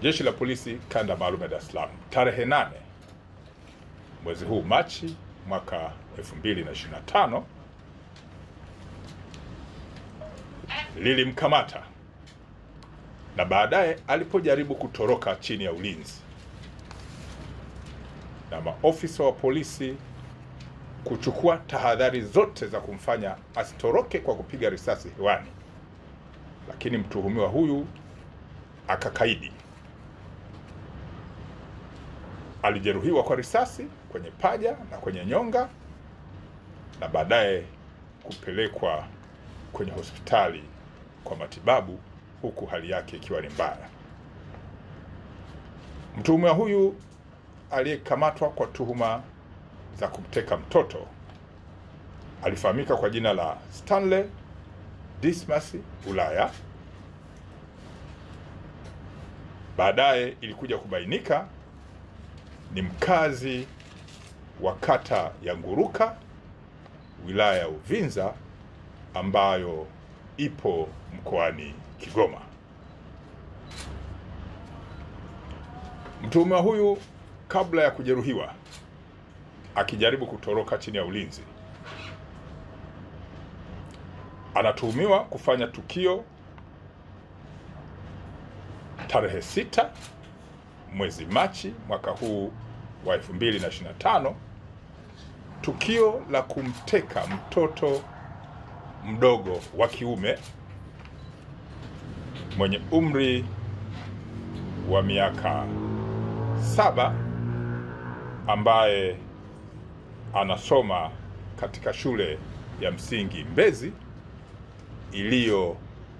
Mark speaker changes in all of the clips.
Speaker 1: Jeshi la Polisi Kanda Maalum ya Dar es Salaam tarehe 8 mwezi huu Machi mwaka 2025 lilimkamata na baadaye alipojaribu kutoroka chini ya ulinzi na maofisa wa polisi kuchukua tahadhari zote za kumfanya asitoroke kwa kupiga risasi hewani, lakini mtuhumiwa huyu akakaidi. Alijeruhiwa kwa risasi kwenye paja na kwenye nyonga na baadaye kupelekwa kwenye hospitali kwa matibabu, huku hali yake ikiwa ni mbaya. Mtuhumiwa huyu aliyekamatwa kwa tuhuma za kumteka mtoto alifahamika kwa jina la Stanley Dismas Ulaya. Baadaye ilikuja kubainika ni mkazi wa kata ya Nguruka, wilaya ya Uvinza, ambayo ipo mkoani Kigoma. Mtuhumiwa huyu kabla ya kujeruhiwa akijaribu kutoroka chini ya ulinzi, anatuhumiwa kufanya tukio tarehe 6 mwezi Machi mwaka huu wa 2025, tukio la kumteka mtoto mdogo wa kiume mwenye umri wa miaka 7 ambaye anasoma katika shule ya msingi Mbezi iliyo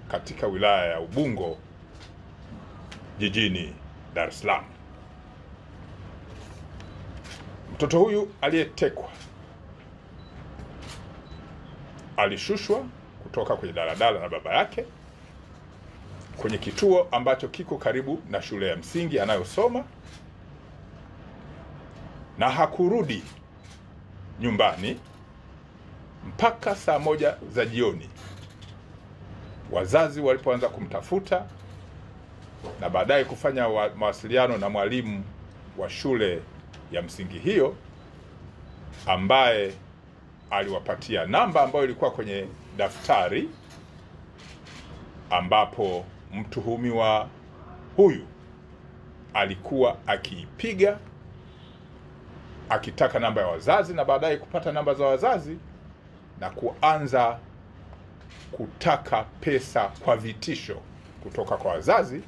Speaker 1: katika wilaya ya Ubungo jijini Dar es Salaam. Mtoto huyu aliyetekwa alishushwa kutoka kwenye daladala na baba yake kwenye kituo ambacho kiko karibu na shule ya msingi anayosoma, na hakurudi nyumbani mpaka saa 1 za jioni, wazazi walipoanza kumtafuta na baadaye kufanya mawasiliano na mwalimu wa shule ya msingi hiyo, ambaye aliwapatia namba ambayo ilikuwa kwenye daftari, ambapo mtuhumiwa huyu alikuwa akiipiga akitaka namba ya wazazi, na baadaye kupata namba za wazazi na kuanza kutaka pesa kwa vitisho kutoka kwa wazazi